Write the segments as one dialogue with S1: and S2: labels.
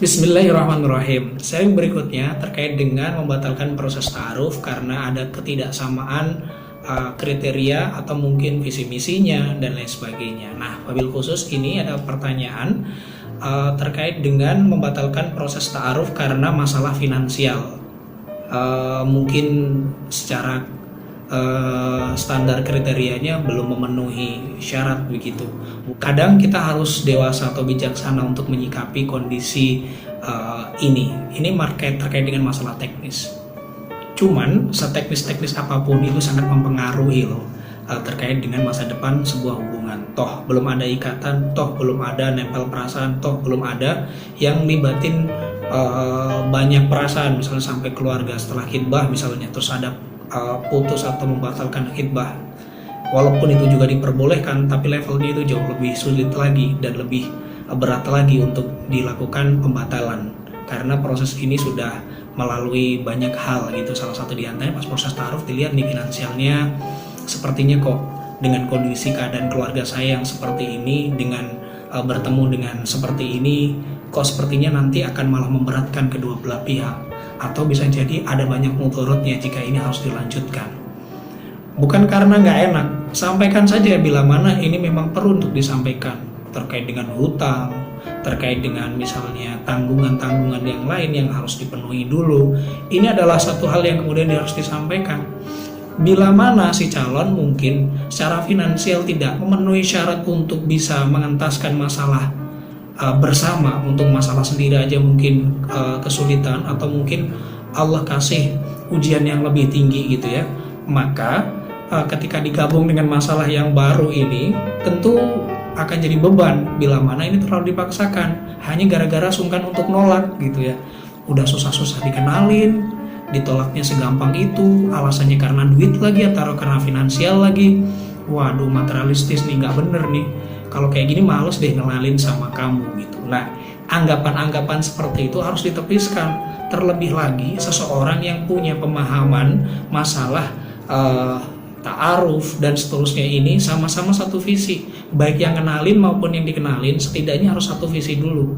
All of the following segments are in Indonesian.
S1: Bismillahirrahmanirrahim. Sharing berikutnya terkait dengan membatalkan proses ta'aruf karena ada ketidaksamaan kriteria atau mungkin visi misinya dan lain sebagainya. Nah, wabil khusus ini ada pertanyaan terkait dengan membatalkan proses ta'aruf karena masalah finansial. Mungkin secara standar kriterianya belum memenuhi syarat begitu. Kadang kita harus dewasa atau bijaksana untuk menyikapi kondisi ini terkait dengan masalah teknis. Cuman seteknis-teknis apapun itu sangat mempengaruhi loh terkait dengan masa depan sebuah hubungan. Toh belum ada ikatan, toh belum ada nempel perasaan, toh belum ada yang libatin banyak perasaan, misalnya sampai keluarga setelah khitbah misalnya, terus ada putus atau membatalkan khitbah. Walaupun itu juga diperbolehkan, tapi levelnya itu jauh lebih sulit lagi dan lebih berat lagi untuk dilakukan pembatalan, karena proses ini sudah melalui banyak hal gitu. Salah satu diantaranya pas proses ta'aruf dilihat nih finansialnya, sepertinya kok dengan kondisi keadaan keluarga saya yang seperti ini, dengan bertemu dengan seperti ini, kok sepertinya nanti akan malah memberatkan kedua belah pihak, atau bisa jadi ada banyak mudorotnya jika ini harus dilanjutkan. Bukan karena nggak enak, sampaikan saja bila mana ini memang perlu untuk disampaikan, terkait dengan hutang, terkait dengan misalnya tanggungan-tanggungan yang lain yang harus dipenuhi dulu. Ini adalah satu hal yang kemudian harus disampaikan. Bila mana si calon mungkin secara finansial tidak memenuhi syarat untuk bisa mengentaskan masalah bersama, untuk masalah sendiri aja mungkin kesulitan, atau mungkin Allah kasih ujian yang lebih tinggi gitu ya, maka ketika digabung dengan masalah yang baru ini tentu akan jadi beban bila mana ini terlalu dipaksakan hanya gara-gara sungkan untuk nolak gitu ya. Udah susah-susah dikenalin, ditolaknya segampang itu, alasannya karena duit lagi atau karena finansial lagi. Waduh, materialistis nih, nggak bener nih. Kalau kayak gini males deh ngelalin sama kamu gitu. Nah, anggapan-anggapan seperti itu harus ditepiskan. Terlebih lagi seseorang yang punya pemahaman masalah ta'aruf dan seterusnya ini sama-sama satu visi. Baik yang kenalin maupun yang dikenalin setidaknya harus satu visi dulu,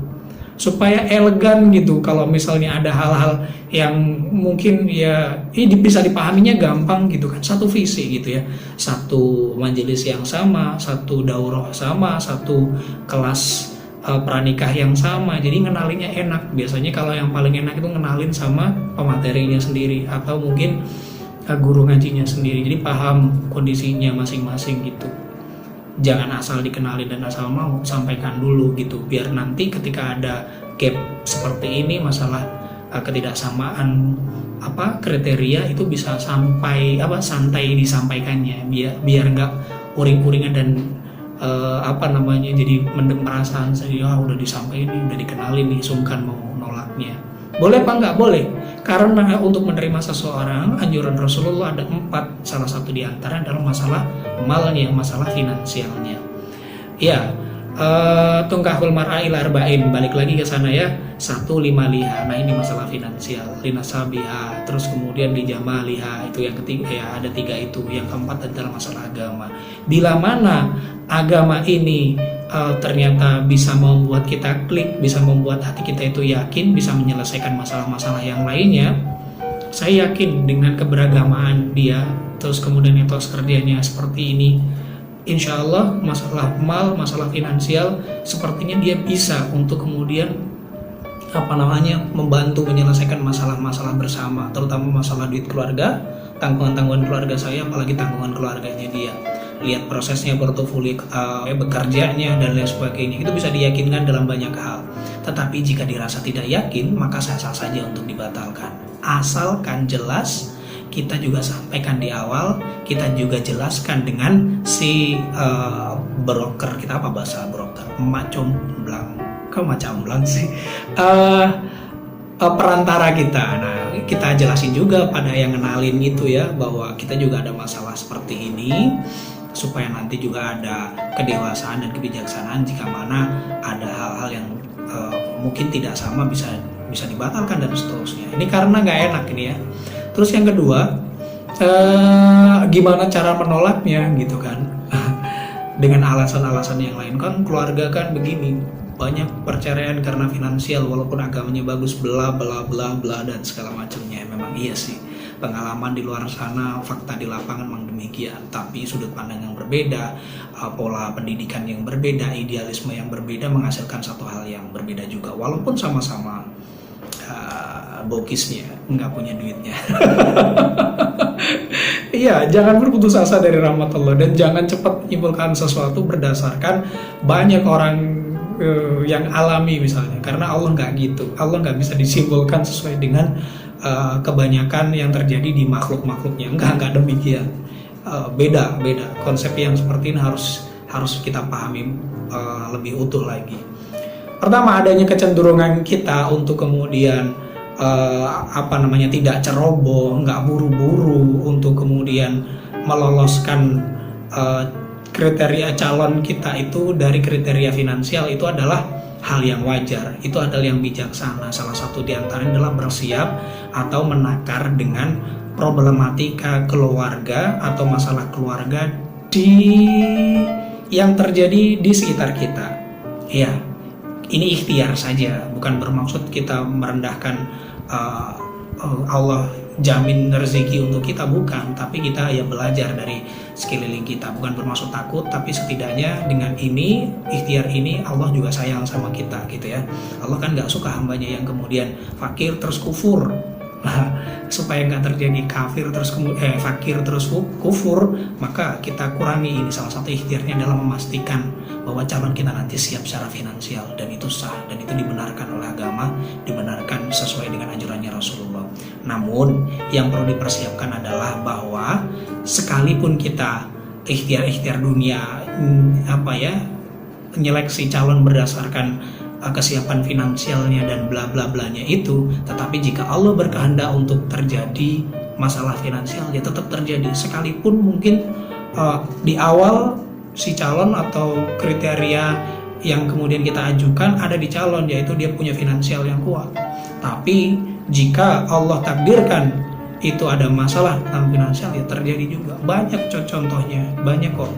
S1: supaya elegan gitu. Kalau misalnya ada hal-hal yang mungkin ya ini bisa dipahaminya gampang gitu kan, satu visi gitu ya, satu majelis yang sama, satu daurah sama, satu kelas pranikah yang sama, jadi ngenalinnya enak. Biasanya kalau yang paling enak itu ngenalin sama pematerinya sendiri atau mungkin guru ngajinya sendiri, jadi paham kondisinya masing-masing gitu. Jangan asal dikenalin dan asal mau, sampaikan dulu gitu, biar nanti ketika ada gap seperti ini, masalah ketidaksamaan kriteria itu bisa santai disampaikannya, biar nggak uring-uringan dan jadi mendem perasaan saya, udah disampaikan, udah dikenalin nih, sungkan mau nolaknya. Boleh apa nggak boleh? Karena untuk menerima seseorang, anjuran Rasulullah ada 4. Salah satu diantara adalah masalah malnya, masalah finansialnya. Ya, tungkahul mar'a ila arba'in, balik lagi ke sana ya. 1 5 liha. Nah, ini masalah finansial. Linasabiha, terus kemudian lijamaliha, itu yang ketiga ya, ada 3 itu. Yang keempat adalah masalah agama. Bila mana agama ini ternyata bisa membuat kita klik, bisa membuat hati kita itu yakin, bisa menyelesaikan masalah-masalah yang lainnya. Saya yakin dengan keberagamaan dia, terus kemudian etos kerjanya seperti ini, insya Allah masalah mal, masalah finansial sepertinya dia bisa untuk kemudian membantu menyelesaikan masalah-masalah bersama, terutama masalah duit keluarga, tanggungan-tanggungan keluarga saya, apalagi tanggungan keluarganya dia. Lihat prosesnya portofolio bekerjanya dan lain sebagainya, itu bisa diyakinkan dalam banyak hal. Tetapi jika dirasa tidak yakin, maka sah-sah saja untuk dibatalkan, asalkan jelas. Kita juga sampaikan di awal, kita juga jelaskan dengan si broker kita, apa bahasa broker, macam sih, perantara kita. Nah, kita jelasin juga pada yang kenalin gitu ya, bahwa kita juga ada masalah seperti ini, supaya nanti juga ada kedewasaan dan kebijaksanaan jika mana ada hal-hal yang mungkin tidak sama bisa dibatalkan dan seterusnya. Ini karena nggak enak ini ya. Terus yang kedua, gimana cara menolaknya gitu kan? Dengan alasan-alasan yang lain, kan keluarga kan begini, banyak perceraian karena finansial walaupun agamanya bagus, bla bla bla bla dan segala macamnya. Memang iya sih, pengalaman di luar sana, fakta di lapangan memang demikian. Tapi sudut pandang yang berbeda, pola pendidikan yang berbeda, idealisme yang berbeda menghasilkan satu hal yang berbeda juga, walaupun sama-sama bokisnya, nggak punya duitnya. Iya, jangan berputus asa dari rahmat Allah dan jangan cepat menyimpulkan sesuatu berdasarkan banyak orang yang alami misalnya, karena Allah nggak gitu. Allah nggak bisa disimpulkan sesuai dengan kebanyakan yang terjadi di makhluk-makhluknya. Nggak demikian. Beda konsep yang seperti ini harus kita pahami lebih utuh lagi. Pertama, adanya kecenderungan kita untuk kemudian tidak ceroboh, nggak buru-buru untuk kemudian meloloskan kriteria calon kita itu dari kriteria finansial, itu adalah hal yang wajar, itu adalah yang bijaksana. Salah satu diantaranya adalah bersiap atau menakar dengan problematika keluarga atau masalah keluarga yang terjadi di sekitar kita. Ya, ini ikhtiar saja, bukan bermaksud kita merendahkan Allah jamin rezeki untuk kita, bukan, tapi kita ya belajar dari sekeliling kita, bukan bermaksud takut, tapi setidaknya dengan ini, ikhtiar ini, Allah juga sayang sama kita gitu ya. Allah kan nggak suka hambanya yang kemudian fakir terus kufur. Nah, supaya nggak terjadi fakir terus kufur, maka kita kurangi ini. Salah satu ikhtiarnya adalah memastikan bahwa calon kita nanti siap secara finansial, dan itu sah, dan itu dibenarkan oleh agama, dibenarkan sesuai dengan anjurannya Rasulullah. Namun yang perlu dipersiapkan adalah bahwa sekalipun kita ikhtiar dunia menyeleksi calon berdasarkan kesiapan finansialnya dan bla bla blanya itu, tetapi jika Allah berkehendak untuk terjadi masalah finansial, ya tetap terjadi, sekalipun mungkin di awal si calon atau kriteria yang kemudian kita ajukan ada di calon, yaitu dia punya finansial yang kuat. Tapi jika Allah takdirkan itu ada masalah tentang finansial, ya terjadi juga. Banyak contohnya, banyak kok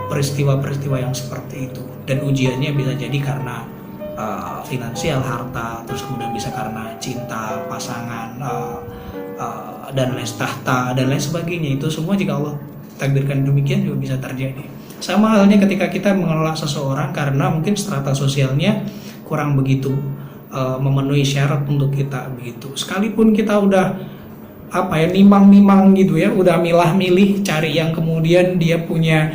S1: peristiwa-peristiwa yang seperti itu. Dan ujiannya bisa jadi karena finansial, harta, terus kemudian bisa karena cinta, pasangan, dan lain tahta, dan lain sebagainya. Itu semua jika Allah takdirkan demikian juga bisa terjadi. Sama halnya ketika kita mengelola seseorang karena mungkin strata sosialnya kurang begitu memenuhi syarat untuk kita begitu. Sekalipun kita udah nimang-nimang gitu ya, udah milah-milih cari yang kemudian dia punya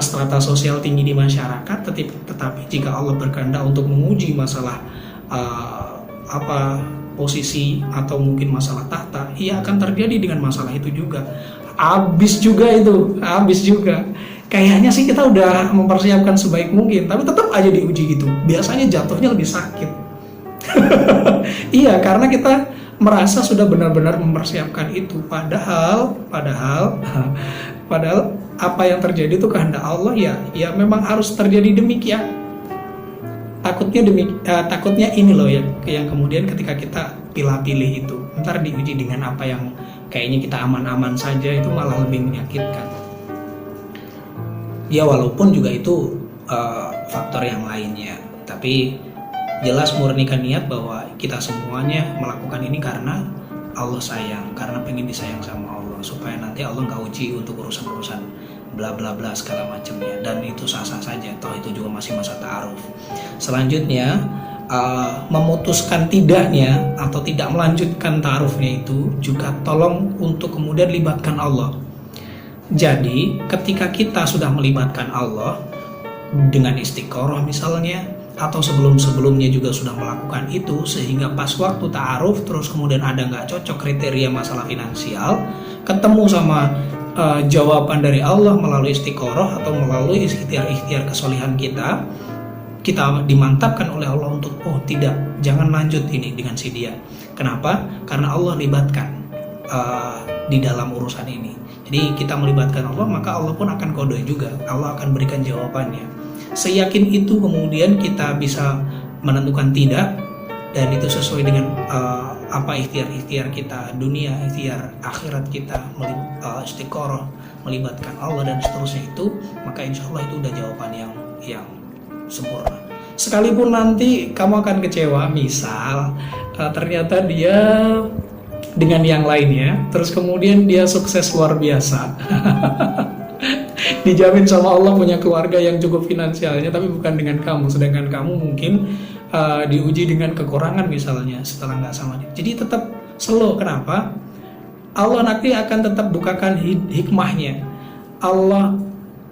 S1: strata sosial tinggi di masyarakat, tetapi jika Allah berkehendak untuk menguji masalah posisi atau mungkin masalah tahta, ia akan terjadi dengan masalah itu juga. Habis juga. Kayaknya sih kita udah mempersiapkan sebaik mungkin, tapi tetap aja diuji gitu. Biasanya jatuhnya lebih sakit. Iya, karena kita merasa sudah benar-benar mempersiapkan itu, padahal apa yang terjadi itu kehendak Allah, ya memang harus terjadi demikian. Takutnya ini loh yang kemudian ketika kita pilih-pilih itu, ntar diuji dengan apa yang kayaknya kita aman-aman saja, itu malah lebih menyakitkan. Ya walaupun juga itu faktor yang lainnya, tapi jelas murnikan niat bahwa kita semuanya melakukan ini karena Allah sayang, karena pengen disayang sama Allah, supaya nanti Allah nggak uji untuk urusan-urusan bla bla bla segala macamnya, dan itu sah-sah saja, toh itu juga masih masa ta'aruf. Selanjutnya memutuskan tidaknya atau tidak melanjutkan ta'arufnya itu juga tolong untuk kemudian libatkan Allah. Jadi ketika kita sudah melibatkan Allah dengan istiqoroh misalnya, atau sebelum-sebelumnya juga sudah melakukan itu, sehingga pas waktu ta'aruf terus kemudian ada nggak cocok kriteria masalah finansial, ketemu sama jawaban dari Allah melalui istiqoroh atau melalui ikhtiar kesolehan kita dimantapkan oleh Allah untuk tidak, jangan lanjut ini dengan si dia. Kenapa? Karena Allah libatkan di dalam urusan ini. Jadi kita melibatkan Allah, maka Allah pun akan kode juga, Allah akan berikan jawabannya. Seyakin itu kemudian kita bisa menentukan tidak, dan itu sesuai dengan apa ikhtiar-ikhtiar kita dunia, ikhtiar akhirat kita, istiqoroh, melibatkan Allah dan seterusnya itu, maka insya Allah itu udah jawaban yang sempurna. Sekalipun nanti kamu akan kecewa, misal ternyata dia dengan yang lainnya, terus kemudian dia sukses luar biasa. Dijamin sama Allah punya keluarga yang cukup finansialnya, tapi bukan dengan kamu, sedangkan kamu mungkin diuji dengan kekurangan misalnya setelah nggak sama dia. Jadi tetap slow. Kenapa? Allah nanti akan tetap bukakan hikmahnya. Allah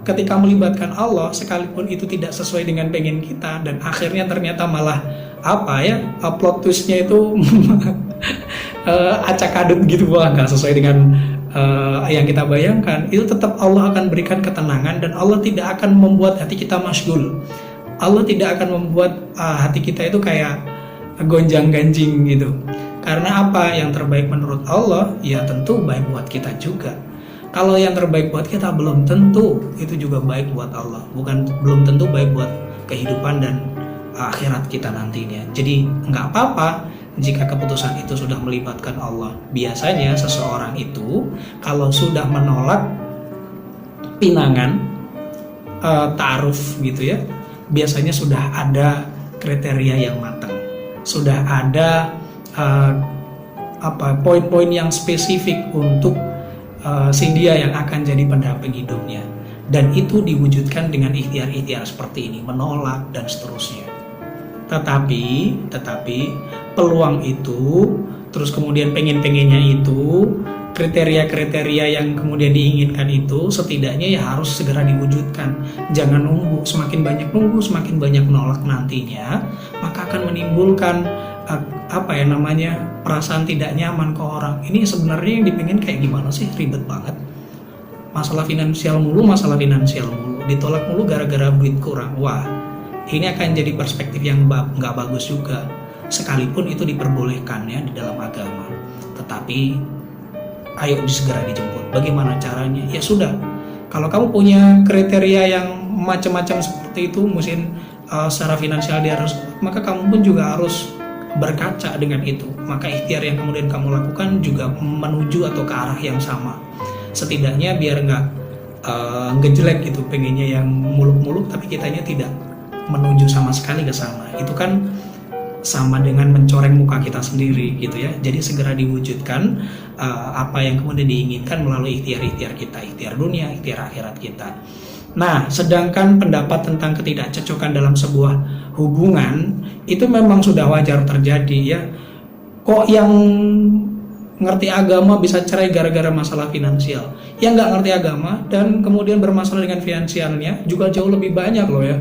S1: ketika melibatkan Allah, sekalipun itu tidak sesuai dengan pengen kita, dan akhirnya ternyata malah plot twistnya itu acak adut gitu, nggak sesuai dengan yang kita bayangkan, itu tetap Allah akan berikan ketenangan, dan Allah tidak akan membuat hati kita masyghul. Allah tidak akan membuat hati kita itu kayak gonjang-ganjing gitu. Karena apa? Yang terbaik menurut Allah ya tentu baik buat kita juga. Kalau yang terbaik buat kita belum tentu itu juga baik buat Allah, belum tentu baik buat kehidupan dan akhirat kita nantinya. Jadi nggak apa-apa jika keputusan itu sudah melibatkan Allah. Biasanya seseorang itu kalau sudah menolak pinangan ta'aruf gitu ya, biasanya sudah ada kriteria yang matang, sudah ada poin-poin yang spesifik untuk si dia yang akan jadi pendamping hidupnya, dan itu diwujudkan dengan ikhtiar-ikhtiar seperti ini, menolak dan seterusnya. Tetapi peluang itu, terus kemudian pengen-pengennya itu, kriteria-kriteria yang kemudian diinginkan itu, setidaknya ya harus segera diwujudkan. Jangan nunggu, semakin banyak nolak nantinya, maka akan menimbulkan perasaan tidak nyaman ke orang. Ini sebenarnya yang dipingin kayak gimana sih, ribet banget. Masalah finansial mulu, ditolak mulu gara-gara duit kurang. Wah, ini akan jadi perspektif yang nggak bagus juga, sekalipun itu diperbolehkan ya di dalam agama. Tetapi ayo segera dijemput. Bagaimana caranya? Ya sudah, kalau kamu punya kriteria yang macam-macam seperti itu, mungkin secara finansial dia harus, maka kamu pun juga harus berkaca dengan itu. Maka ikhtiar yang kemudian kamu lakukan juga menuju atau ke arah yang sama. Setidaknya biar nggak ngejelek gitu, pengennya yang muluk-muluk tapi kitanya tidak menuju sama sekali ke sana. Itu kan sama dengan mencoreng muka kita sendiri gitu ya. Jadi segera diwujudkan apa yang kemudian diinginkan melalui ikhtiar-ikhtiar kita, ikhtiar dunia, ikhtiar akhirat kita. Nah, sedangkan pendapat tentang ketidakcocokan dalam sebuah hubungan itu memang sudah wajar terjadi ya. Kok yang ngerti agama bisa cerai gara-gara masalah finansial? Yang nggak ngerti agama dan kemudian bermasalah dengan finansialnya juga jauh lebih banyak loh ya.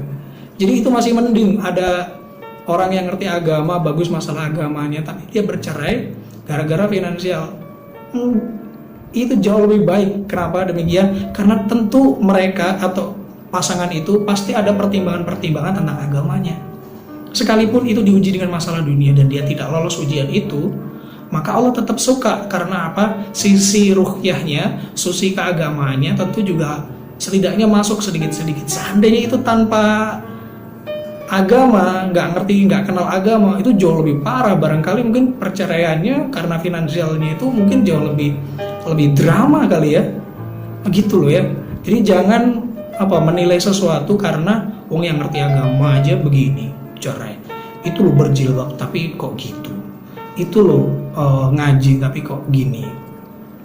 S1: Jadi itu masih mending ada orang yang ngerti agama, bagus masalah agamanya, tapi dia bercerai gara-gara finansial. Itu jauh lebih baik. Kenapa demikian? Karena tentu mereka atau pasangan itu pasti ada pertimbangan-pertimbangan tentang agamanya. Sekalipun itu diuji dengan masalah dunia dan dia tidak lolos ujian itu, maka Allah tetap suka. Karena apa? Sisi ruhiyahnya, sisi keagamanya tentu juga setidaknya masuk sedikit-sedikit. Seandainya itu tanpa agama, nggak kenal agama, itu jauh lebih parah. Barangkali mungkin perceraiannya karena finansialnya itu mungkin jauh lebih drama kali ya, begitu loh ya. Jadi jangan menilai sesuatu karena wong yang ngerti agama aja begini cerai, itu lo berjilbab tapi kok gitu, itu lo ngaji tapi kok gini.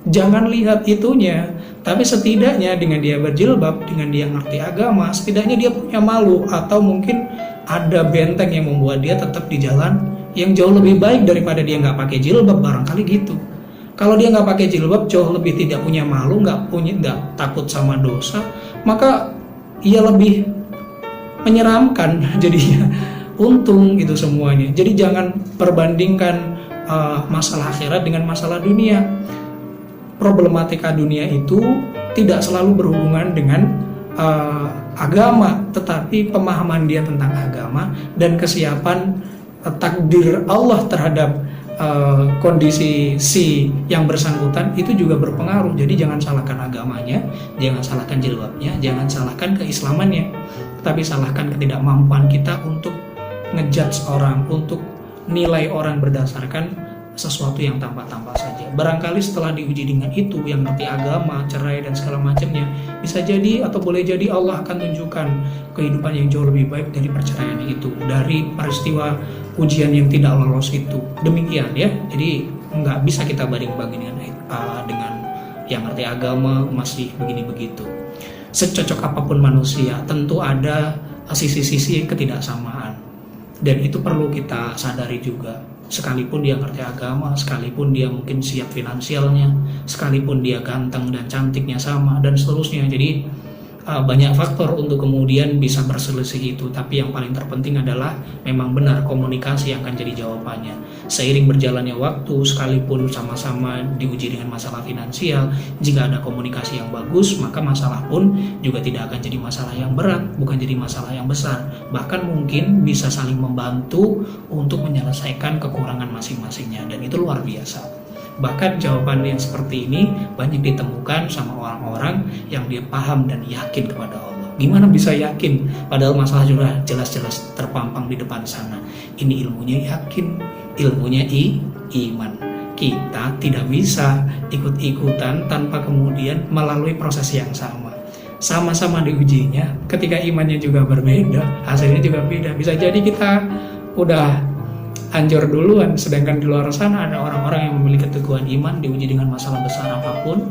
S1: Jangan lihat itunya, tapi setidaknya dengan dia berjilbab, dengan dia ngerti agama, setidaknya dia punya malu, atau mungkin ada benteng yang membuat dia tetap di jalan yang jauh lebih baik daripada dia nggak pakai jilbab, barangkali gitu. Kalau dia nggak pakai jilbab, jauh lebih tidak punya malu, nggak takut sama dosa, maka ia lebih menyeramkan jadinya. Untung itu semuanya. Jadi jangan perbandingkan masalah akhirat dengan masalah dunia. Problematika dunia itu tidak selalu berhubungan dengan agama, tetapi pemahaman dia tentang agama dan kesiapan takdir Allah terhadap kondisi si yang bersangkutan itu juga berpengaruh. Jadi jangan salahkan agamanya, jangan salahkan jilbabnya, jangan salahkan keislamannya, tapi salahkan ketidakmampuan kita untuk ngejudge orang, untuk nilai orang berdasarkan sesuatu yang tampak-tampak saja. Barangkali setelah diuji dengan itu, yang ngerti agama, cerai dan segala macamnya, bisa jadi atau boleh jadi Allah akan tunjukkan kehidupan yang jauh lebih baik dari perceraian itu, dari peristiwa ujian yang tidak lolos itu. Demikian ya. Jadi nggak bisa kita banding-bandingkan dengan yang ngerti agama masih begini begitu. Secocok apapun manusia, tentu ada sisi-sisi ketidaksamaan, dan itu perlu kita sadari juga. Sekalipun dia ngerti agama, sekalipun dia mungkin siap finansialnya, sekalipun dia ganteng dan cantiknya sama, dan seterusnya. Jadi banyak faktor untuk kemudian bisa berselisih itu, tapi yang paling terpenting adalah memang benar komunikasi yang akan jadi jawabannya. Seiring berjalannya waktu, sekalipun sama-sama diuji dengan masalah finansial, jika ada komunikasi yang bagus, maka masalah pun juga tidak akan jadi masalah yang berat, bukan jadi masalah yang besar. Bahkan mungkin bisa saling membantu untuk menyelesaikan kekurangan masing-masingnya, dan itu luar biasa. Bahkan jawaban yang seperti ini banyak ditemukan sama orang-orang yang dia paham dan yakin kepada Allah. Gimana bisa yakin? Padahal masalah juga jelas-jelas terpampang di depan sana. Ini ilmunya yakin, ilmunya iman. Kita tidak bisa ikut-ikutan tanpa kemudian melalui proses yang sama. Sama-sama diujinya, ketika imannya juga berbeda, hasilnya juga beda. Bisa jadi kita udah hancur duluan, sedangkan di luar sana ada orang-orang yang memiliki keteguhan iman, diuji dengan masalah besar apapun,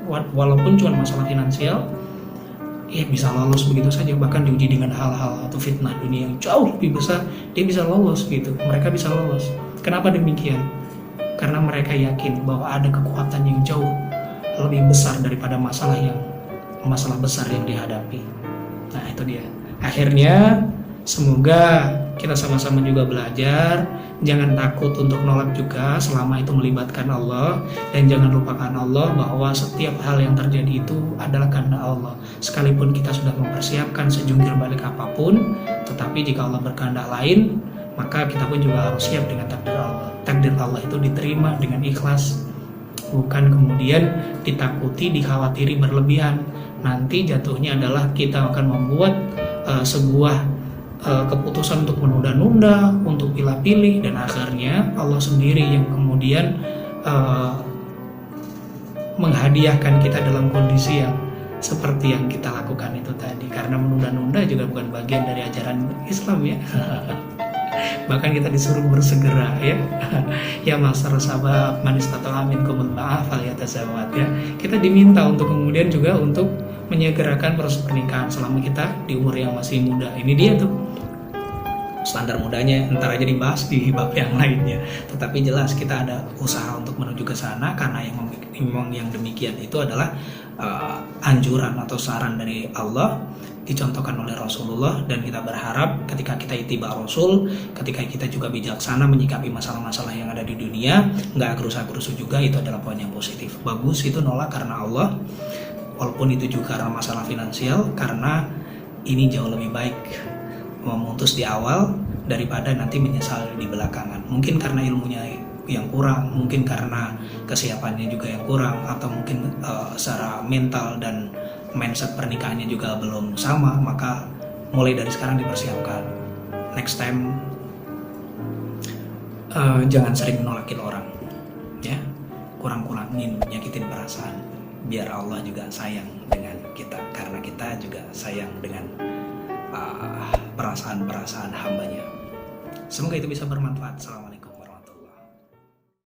S1: walaupun cuma masalah finansial, bisa lolos begitu saja. Bahkan diuji dengan hal-hal atau fitnah dunia yang jauh lebih besar, dia bisa lolos gitu. Mereka bisa lolos. Kenapa demikian? Karena mereka yakin bahwa ada kekuatan yang jauh lebih besar daripada masalah besar yang dihadapi. Nah itu dia. Akhirnya semoga kita sama-sama juga belajar, jangan takut untuk nolak juga selama itu melibatkan Allah, dan jangan lupakan Allah bahwa setiap hal yang terjadi itu adalah karena Allah. Sekalipun kita sudah mempersiapkan sejungkir balik apapun, tetapi jika Allah berkehendak lain, maka kita pun juga harus siap dengan takdir Allah. Takdir Allah itu diterima dengan ikhlas, bukan kemudian ditakuti, dikhawatiri berlebihan. Nanti jatuhnya adalah kita akan membuat sebuah keputusan untuk menunda-nunda, untuk pilih-pilih, dan akhirnya Allah sendiri yang kemudian menghadiahkan kita dalam kondisi yang seperti yang kita lakukan itu tadi. Karena menunda-nunda juga bukan bagian dari ajaran Islam ya. Bahkan kita disuruh bersegera ya. Ya masyarakat sahabat manis atau amin kumul ma'af al-yatazawad ya. Kita diminta untuk kemudian juga untuk menyegerakan proses pernikahan selama kita di umur yang masih muda. Ini dia tuh standar mudanya, ntar aja dibahas di bab yang lainnya. Tetapi jelas kita ada usaha untuk menuju ke sana, karena memang yang demikian itu adalah anjuran atau saran dari Allah, dicontohkan oleh Rasulullah, dan kita berharap ketika kita ittiba Rasul, ketika kita juga bijaksana menyikapi masalah-masalah yang ada di dunia, nggak gerusa-gerusu juga, itu adalah poin yang positif. Bagus itu nolak karena Allah, walaupun itu juga karena masalah finansial, karena ini jauh lebih baik memutus di awal daripada nanti menyesal di belakangan. Mungkin karena ilmunya yang kurang, mungkin karena kesiapannya juga yang kurang, atau mungkin secara mental dan mindset pernikahannya juga belum sama. Maka mulai dari sekarang dipersiapkan. Next time jangan sering menolakin orang ya, kurang-kurangin nyakitin perasaan, biar Allah juga sayang dengan kita, karena kita juga sayang dengan perasaan-perasaan hambanya. Semoga itu bisa bermanfaat. Selamat.